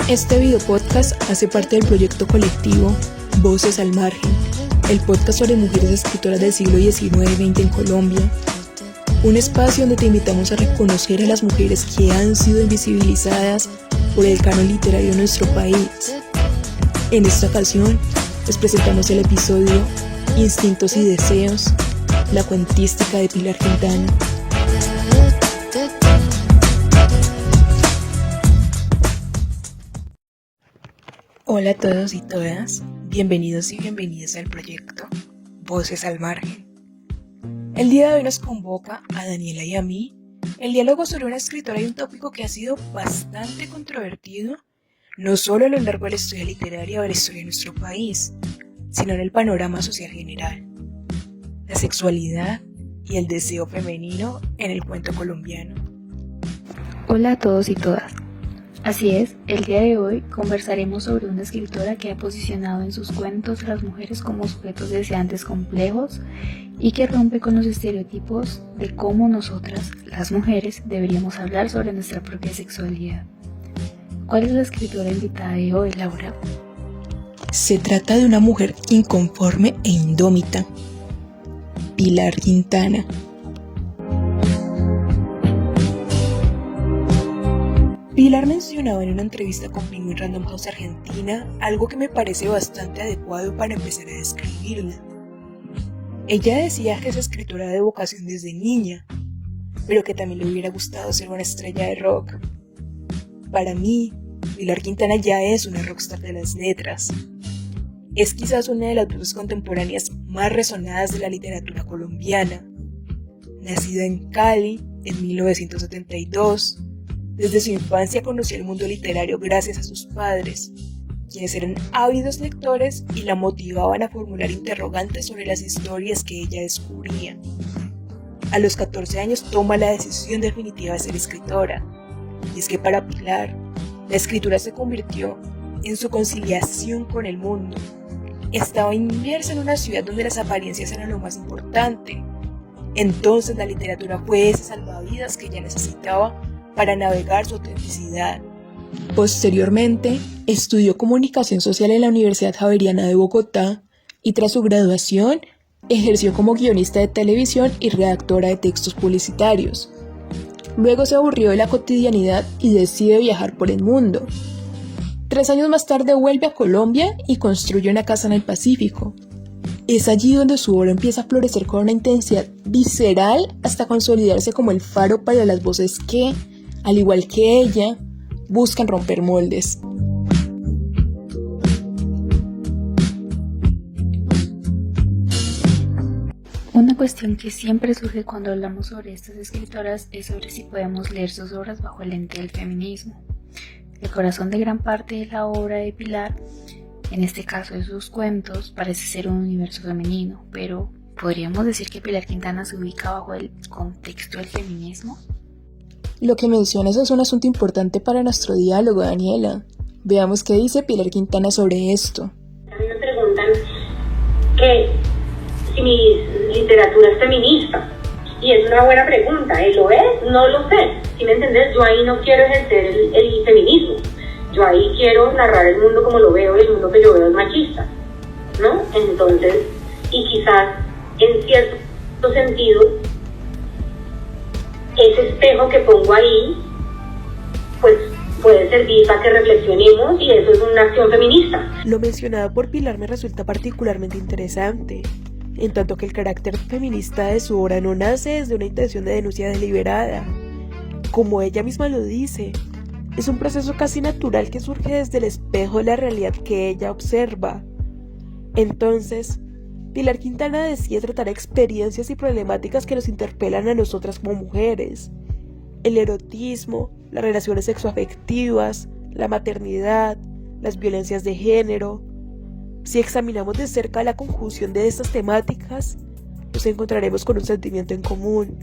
Este video podcast hace parte del proyecto colectivo Voces al Margen, el podcast sobre mujeres escritoras del siglo XIX y XX en Colombia. Un espacio donde te invitamos a reconocer a las mujeres que han sido invisibilizadas por el canon literario de nuestro país. En esta ocasión, les presentamos el episodio Instintos y Deseos, la cuentística de Pilar Quintana. Hola a todos y todas, bienvenidos y bienvenidas al proyecto Voces al Margen. El día de hoy nos convoca a Daniela y a mí el diálogo sobre una escritora y un tópico que ha sido bastante controvertido, no solo a lo largo de la historia literaria o de la historia de nuestro país, sino en el panorama social general: la sexualidad y el deseo femenino en el cuento colombiano. Hola a todos y todas. Así es, el día de hoy conversaremos sobre una escritora que ha posicionado en sus cuentos a las mujeres como sujetos deseantes complejos y que rompe con los estereotipos de cómo nosotras, las mujeres, deberíamos hablar sobre nuestra propia sexualidad. ¿Cuál es la escritora invitada de hoy, Laura? Se trata de una mujer inconforme e indómita, Pilar Quintana. Pilar mencionaba en una entrevista con Penguin Random House Argentina algo que me parece bastante adecuado para empezar a describirla. Ella decía que es escritora de vocación desde niña, pero que también le hubiera gustado ser una estrella de rock. Para mí, Pilar Quintana ya es una rockstar de las letras. Es quizás una de las voces contemporáneas más resonadas de la literatura colombiana. Nacida en Cali en 1972, desde su infancia conoció el mundo literario gracias a sus padres, quienes eran ávidos lectores y la motivaban a formular interrogantes sobre las historias que ella descubría. A los 14 años toma la decisión definitiva de ser escritora, y es que para Pilar, la escritura se convirtió en su conciliación con el mundo. Estaba inmersa en una ciudad donde las apariencias eran lo más importante. Entonces la literatura fue ese salvavidas que ella necesitaba para navegar su autenticidad. Posteriormente, estudió comunicación social en la Universidad Javeriana de Bogotá y tras su graduación, ejerció como guionista de televisión y redactora de textos publicitarios. Luego se aburrió de la cotidianidad y decide viajar por el mundo. 3 años más tarde vuelve a Colombia y construye una casa en el Pacífico. Es allí donde su obra empieza a florecer con una intensidad visceral hasta consolidarse como el faro para las voces que, al igual que ella, buscan romper moldes. Una cuestión que siempre surge cuando hablamos sobre estas escritoras es sobre si podemos leer sus obras bajo el lente del feminismo. El corazón de gran parte de la obra de Pilar, en este caso de sus cuentos, parece ser un universo femenino, pero ¿podríamos decir que Pilar Quintana se ubica bajo el contexto del feminismo? Lo que mencionas es un asunto importante para nuestro diálogo, Daniela. Veamos qué dice Pilar Quintana sobre esto. A mí me preguntan que si mi literatura es feminista, y es una buena pregunta. ¿Lo es? No lo sé. ¿Sí me entendés? Yo ahí no quiero ejercer el feminismo. Yo ahí quiero narrar el mundo como lo veo, y el mundo que yo veo es machista, ¿no? Entonces, y quizás en cierto sentido, ese espejo que pongo ahí, pues puede servir para que reflexionemos, y eso es una acción feminista. Lo mencionado por Pilar me resulta particularmente interesante, en tanto que el carácter feminista de su obra no nace desde una intención de denuncia deliberada. Como ella misma lo dice, es un proceso casi natural que surge desde el espejo de la realidad que ella observa. Entonces, Pilar Quintana decide tratar experiencias y problemáticas que nos interpelan a nosotras como mujeres: el erotismo, las relaciones sexoafectivas, la maternidad, las violencias de género. Si examinamos de cerca la conjunción de estas temáticas, nos encontraremos con un sentimiento en común: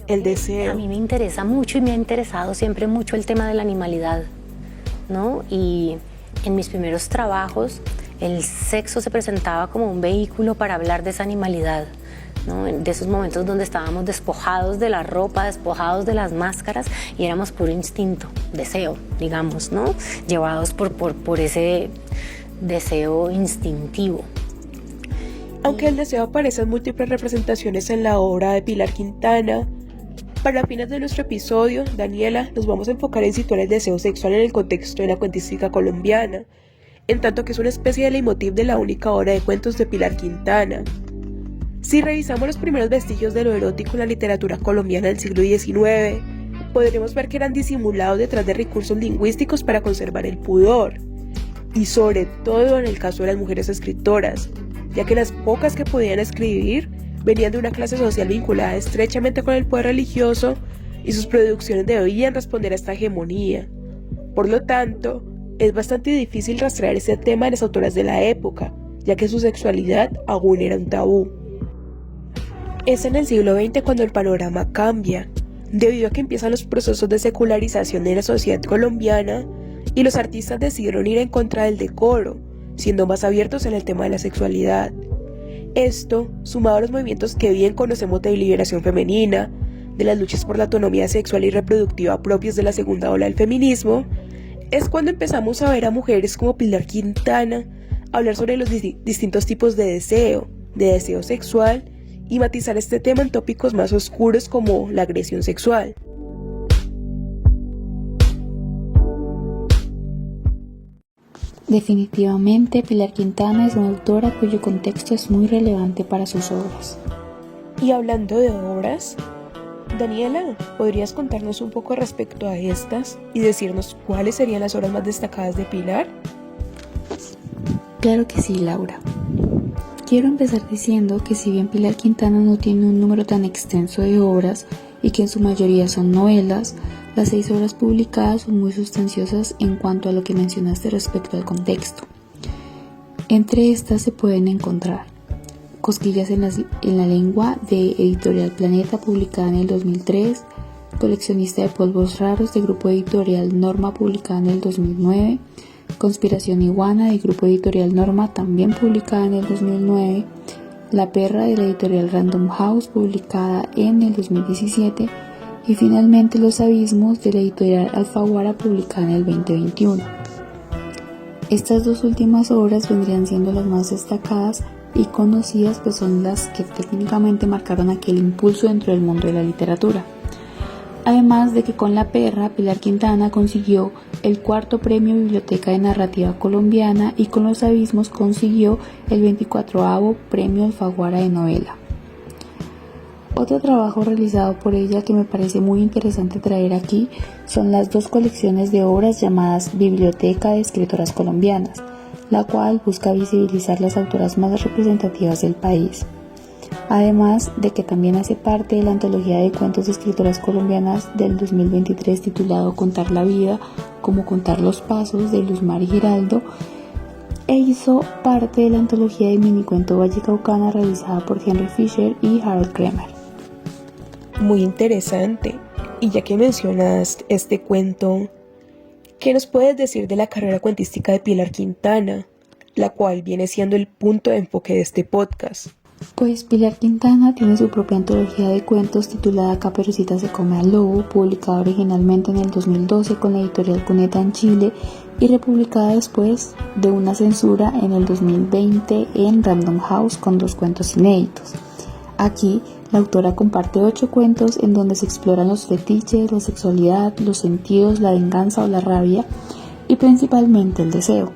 el deseo. A mí me interesa mucho y me ha interesado siempre mucho el tema de la animalidad, ¿no? Y en mis primeros trabajos el sexo se presentaba como un vehículo para hablar de esa animalidad, ¿no? De esos momentos donde estábamos despojados de la ropa, despojados de las máscaras y éramos puro instinto, deseo, digamos, ¿no? Llevados por ese deseo instintivo. Aunque el deseo aparece en múltiples representaciones en la obra de Pilar Quintana, para fines de nuestro episodio, Daniela, nos vamos a enfocar en situar el deseo sexual en el contexto de la cuentística colombiana, en tanto que es una especie de leitmotiv de la única obra de cuentos de Pilar Quintana. Si revisamos los primeros vestigios de lo erótico en la literatura colombiana del siglo XIX, podremos ver que eran disimulados detrás de recursos lingüísticos para conservar el pudor, y sobre todo en el caso de las mujeres escritoras, ya que las pocas que podían escribir venían de una clase social vinculada estrechamente con el poder religioso y sus producciones debían responder a esta hegemonía. Por lo tanto, es bastante difícil rastrear ese tema en las autoras de la época, ya que su sexualidad aún era un tabú. Es en el siglo XX cuando el panorama cambia, debido a que empiezan los procesos de secularización de la sociedad colombiana y los artistas decidieron ir en contra del decoro, siendo más abiertos en el tema de la sexualidad. Esto, sumado a los movimientos que bien conocemos de liberación femenina, de las luchas por la autonomía sexual y reproductiva propias de la segunda ola del feminismo, es cuando empezamos a ver a mujeres como Pilar Quintana hablar sobre los distintos tipos de deseo sexual y matizar este tema en tópicos más oscuros como la agresión sexual. Definitivamente, Pilar Quintana es una autora cuyo contexto es muy relevante para sus obras. Y hablando de obras, Daniela, ¿podrías contarnos un poco respecto a estas y decirnos cuáles serían las obras más destacadas de Pilar? Claro que sí, Laura. Quiero empezar diciendo que si bien Pilar Quintana no tiene un número tan extenso de obras y que en su mayoría son novelas, las 6 obras publicadas son muy sustanciosas en cuanto a lo que mencionaste respecto al contexto. Entre estas se pueden encontrar Cosquillas en la lengua, de Editorial Planeta, publicada en el 2003, Coleccionista de polvos raros, de Grupo Editorial Norma, publicada en el 2009, Conspiración Iguana, de Grupo Editorial Norma, también publicada en el 2009, La perra, de la Editorial Random House, publicada en el 2017, y finalmente Los abismos, de la Editorial Alfaguara, publicada en el 2021. Estas dos últimas obras vendrían siendo las más destacadas y conocidas, pues son las que técnicamente marcaron aquel impulso dentro del mundo de la literatura. Además de que con La perra, Pilar Quintana consiguió el 4º premio Biblioteca de Narrativa Colombiana y con Los abismos consiguió el 24º premio Alfaguara de novela. Otro trabajo realizado por ella que me parece muy interesante traer aquí son las 2 colecciones de obras llamadas Biblioteca de Escritoras Colombianas, la cual busca visibilizar las autoras más representativas del país. Además de que también hace parte de la antología de cuentos de escritoras colombianas del 2023 titulado Contar la vida, como contar los pasos, de Luzmari Giraldo, e hizo parte de la antología de minicuento Vallecaucana realizada por Henry Fisher y Harold Kremer. Muy interesante. Y ya que mencionas este cuento, ¿qué nos puedes decir de la carrera cuentística de Pilar Quintana, la cual viene siendo el punto de enfoque de este podcast? Pues Pilar Quintana tiene su propia antología de cuentos titulada Caperucita se come al lobo, publicada originalmente en el 2012 con la editorial Cuneta en Chile y republicada después de una censura en el 2020 en Random House con 2 cuentos inéditos. Aquí, la autora comparte 8 cuentos en donde se exploran los fetiches, la sexualidad, los sentidos, la venganza o la rabia y principalmente el deseo.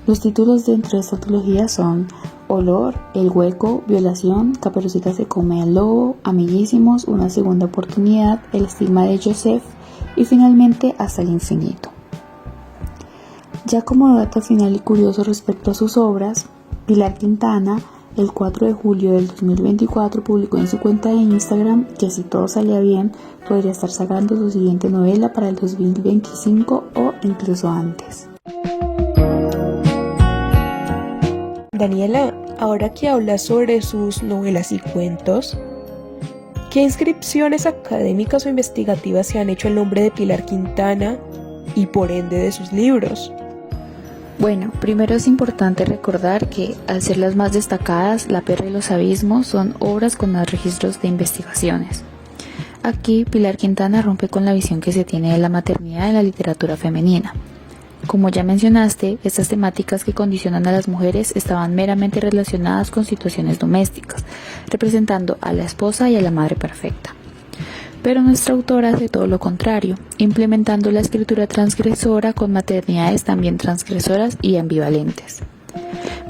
Los títulos dentro de esta antología son Olor, El hueco, Violación, Caperucita se come al lobo, Amiguísimos, Una segunda oportunidad, El estigma de Joseph y finalmente Hasta el infinito. Ya como dato final y curioso respecto a sus obras, Pilar Quintana el 4 de julio del 2024 publicó en su cuenta de Instagram que si todo salía bien podría estar sacando su siguiente novela para el 2025 o incluso antes. Daniela, ahora que hablas sobre sus novelas y cuentos, ¿qué inscripciones académicas o investigativas se han hecho el nombre de Pilar Quintana y por ende de sus libros? Bueno, primero es importante recordar que, al ser las más destacadas, La perra y los abismos son obras con más registros de investigaciones. Aquí, Pilar Quintana rompe con la visión que se tiene de la maternidad en la literatura femenina. Como ya mencionaste, estas temáticas que condicionan a las mujeres estaban meramente relacionadas con situaciones domésticas, representando a la esposa y a la madre perfecta. Pero nuestra autora hace todo lo contrario, implementando la escritura transgresora con maternidades también transgresoras y ambivalentes.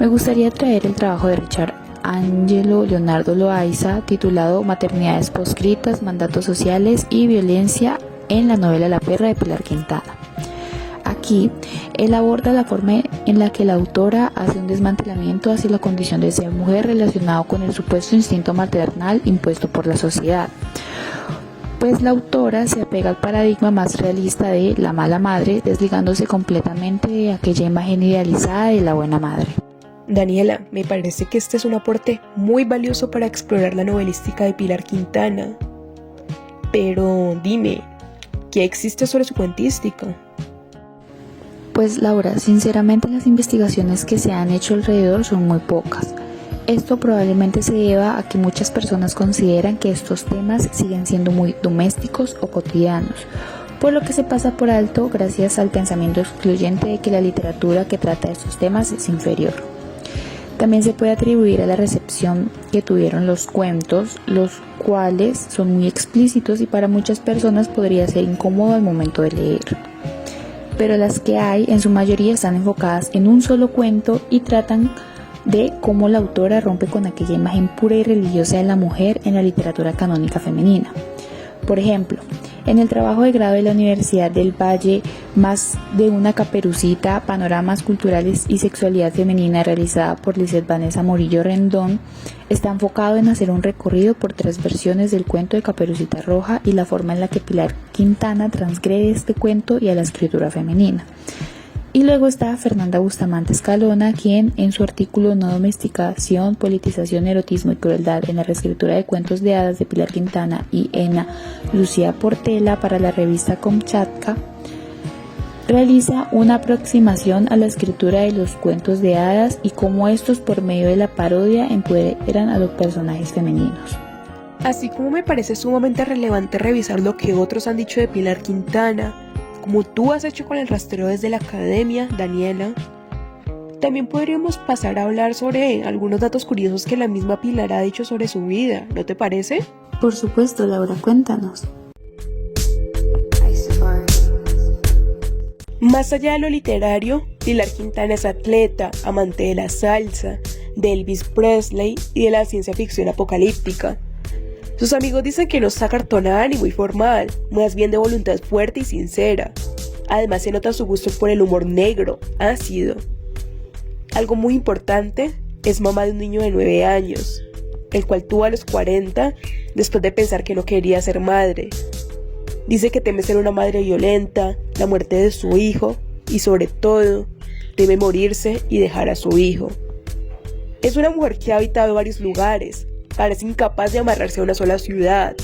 Me gustaría traer el trabajo de Richard Angelo Leonardo Loaiza, titulado Maternidades proscritas, mandatos sociales y violencia en la novela La perra de Pilar Quintana. Aquí, él aborda la forma en la que la autora hace un desmantelamiento hacia la condición de ser mujer relacionado con el supuesto instinto maternal impuesto por la sociedad. Pues la autora se apega al paradigma más realista de la mala madre, desligándose completamente de aquella imagen idealizada de la buena madre. Daniela, me parece que este es un aporte muy valioso para explorar la novelística de Pilar Quintana. Pero dime, ¿qué existe sobre su cuentística? Pues Laura, sinceramente las investigaciones que se han hecho alrededor son muy pocas. Esto probablemente se deba a que muchas personas consideran que estos temas siguen siendo muy domésticos o cotidianos, por lo que se pasa por alto gracias al pensamiento excluyente de que la literatura que trata estos temas es inferior. También se puede atribuir a la recepción que tuvieron los cuentos, los cuales son muy explícitos y para muchas personas podría ser incómodo al momento de leer. Pero las que hay en su mayoría están enfocadas en un solo cuento y tratan de cómo la autora rompe con aquella imagen pura y religiosa de la mujer en la literatura canónica femenina. Por ejemplo, en el trabajo de grado de la Universidad del Valle, Más de una caperucita, panoramas culturales y sexualidad femenina, realizada por Lizeth Vanessa Morillo Rendón, está enfocado en hacer un recorrido por 3 versiones del cuento de Caperucita Roja y la forma en la que Pilar Quintana transgrede este cuento y a la escritura femenina. Y luego está Fernanda Bustamante Escalona, quien en su artículo No domesticación, politización, erotismo y crueldad en la reescritura de cuentos de hadas de Pilar Quintana y Ana Lucía Portela para la revista Kamchatka, realiza una aproximación a la escritura de los cuentos de hadas y cómo estos, por medio de la parodia, empoderan a los personajes femeninos. Así como me parece sumamente relevante revisar lo que otros han dicho de Pilar Quintana, como tú has hecho con el rastreo desde la academia, Daniela, también podríamos pasar a hablar sobre algunos datos curiosos que la misma Pilar ha dicho sobre su vida, ¿no te parece? Por supuesto, Laura, cuéntanos. Más allá de lo literario, Pilar Quintana es atleta, amante de la salsa, de Elvis Presley y de la ciencia ficción apocalíptica. Sus amigos dicen que no está cartonada ni muy formal, más bien de voluntad fuerte y sincera. Además se nota su gusto por el humor negro, ácido. Algo muy importante, es mamá de un niño de 9 años, el cual tuvo a los 40 después de pensar que no quería ser madre. Dice que teme ser una madre violenta, la muerte de su hijo y sobre todo, teme morirse y dejar a su hijo. Es una mujer que ha habitado varios lugares, parece incapaz de amarrarse a una sola ciudad.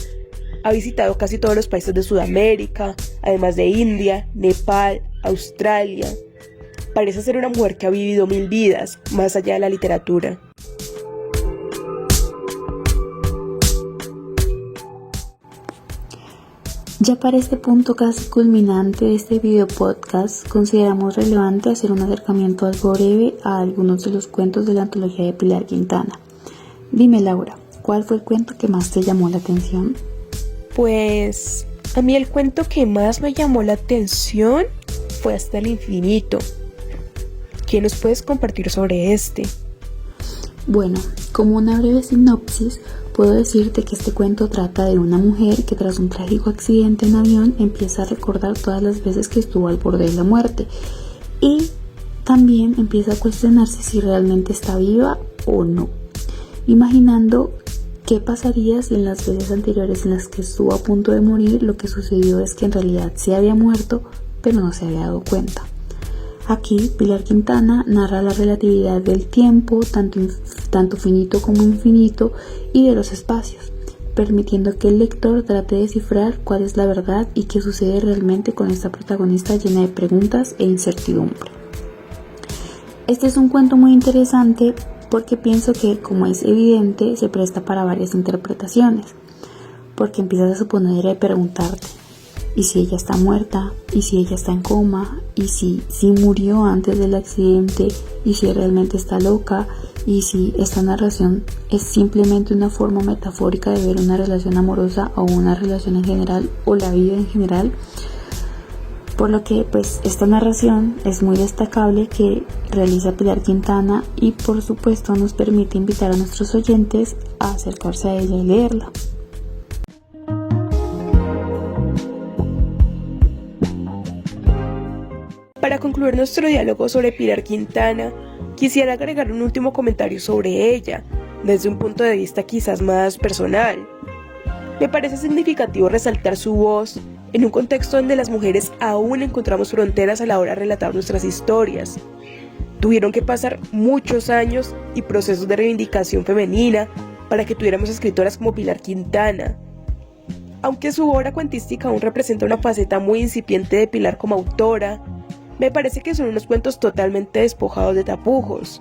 Ha visitado casi todos los países de Sudamérica, además de India, Nepal, Australia. Parece ser una mujer que ha vivido 1000 vidas, más allá de la literatura. Ya para este punto casi culminante de este video podcast, consideramos relevante hacer un acercamiento algo breve a algunos de los cuentos de la antología de Pilar Quintana. Dime, Laura, ¿cuál fue el cuento que más te llamó la atención? Pues a mí el cuento que más me llamó la atención fue Hasta el infinito. ¿Qué nos puedes compartir sobre este? Bueno, como una breve sinopsis, puedo decirte que este cuento trata de una mujer que tras un trágico accidente en avión empieza a recordar todas las veces que estuvo al borde de la muerte y también empieza a cuestionarse si realmente está viva o no, imaginando qué pasaría si en las veces anteriores en las que estuvo a punto de morir lo que sucedió es que en realidad se había muerto pero no se había dado cuenta. Aquí Pilar Quintana narra la relatividad del tiempo, tanto finito como infinito, y de los espacios, permitiendo que el lector trate de descifrar cuál es la verdad y qué sucede realmente con esta protagonista llena de preguntas e incertidumbre. Este es un cuento muy interesante porque pienso que, como es evidente, se presta para varias interpretaciones, porque empiezas a suponer y preguntarte, ¿y si ella está muerta? ¿Y si ella está en coma? ¿Y si murió antes del accidente? ¿Y si realmente está loca? ¿Y si esta narración es simplemente una forma metafórica de ver una relación amorosa o una relación en general o la vida en general? Por lo que pues esta narración es muy destacable que realiza Pilar Quintana y por supuesto nos permite invitar a nuestros oyentes a acercarse a ella y leerla. Para concluir nuestro diálogo sobre Pilar Quintana, quisiera agregar un último comentario sobre ella, desde un punto de vista quizás más personal. Me parece significativo resaltar su voz en un contexto donde las mujeres aún encontramos fronteras a la hora de relatar nuestras historias. Tuvieron que pasar muchos años y procesos de reivindicación femenina para que tuviéramos escritoras como Pilar Quintana. Aunque su obra cuentística aún representa una faceta muy incipiente de Pilar como autora, me parece que son unos cuentos totalmente despojados de tapujos.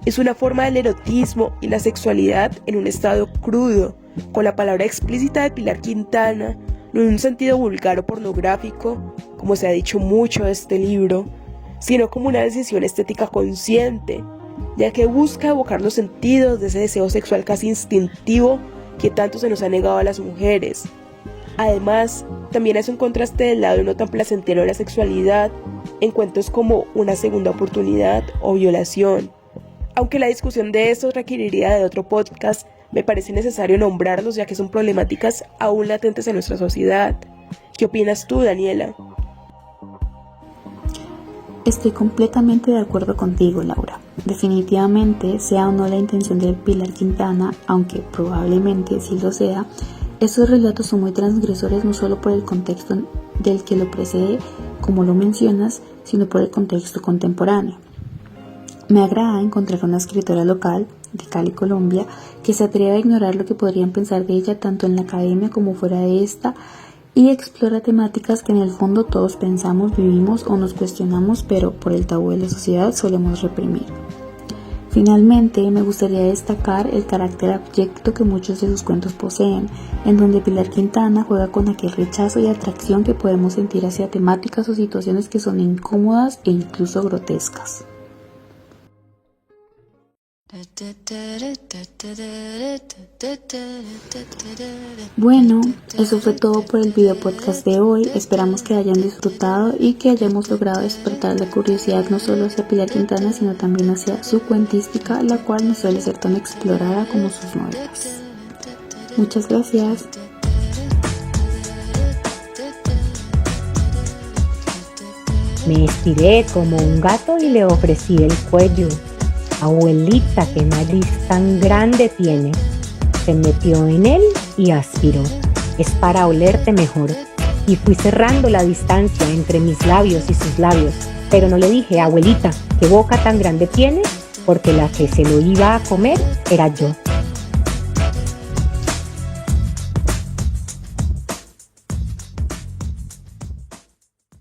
Es una forma del erotismo y la sexualidad en un estado crudo, con la palabra explícita de Pilar Quintana, no en un sentido vulgar o pornográfico, como se ha dicho mucho de este libro, sino como una decisión estética consciente, ya que busca evocar los sentidos de ese deseo sexual casi instintivo que tanto se nos ha negado a las mujeres. Además, también hace un contraste del lado no tan placentero de la sexualidad en cuentos como Una segunda oportunidad o Violación. Aunque la discusión de estos requeriría de otro podcast, me parece necesario nombrarlos ya que son problemáticas aún latentes en nuestra sociedad. ¿Qué opinas tú, Daniela? Estoy completamente de acuerdo contigo, Laura. Definitivamente, sea o no la intención de Pilar Quintana, aunque probablemente sí lo sea, estos relatos son muy transgresores no solo por el contexto del que lo precede, como lo mencionas, sino por el contexto contemporáneo. Me agrada encontrar una escritora local, de Cali, Colombia, que se atreve a ignorar lo que podrían pensar de ella tanto en la academia como fuera de esta y explora temáticas que en el fondo todos pensamos, vivimos o nos cuestionamos, pero por el tabú de la sociedad solemos reprimir. Finalmente, me gustaría destacar el carácter abyecto que muchos de sus cuentos poseen, en donde Pilar Quintana juega con aquel rechazo y atracción que podemos sentir hacia temáticas o situaciones que son incómodas e incluso grotescas. Bueno, eso fue todo por el video podcast de hoy. Esperamos que hayan disfrutado y que hayamos logrado despertar la curiosidad no solo hacia Pilar Quintana, sino también hacia su cuentística, la cual no suele ser tan explorada como sus novelas. Muchas gracias. Me estiré como un gato y le ofrecí el cuello. Abuelita, qué nariz tan grande tiene. Se metió en él y aspiró. Es para olerte mejor. Y fui cerrando la distancia entre mis labios y sus labios. Pero no le dije, abuelita, qué boca tan grande tiene, porque la que se lo iba a comer era yo.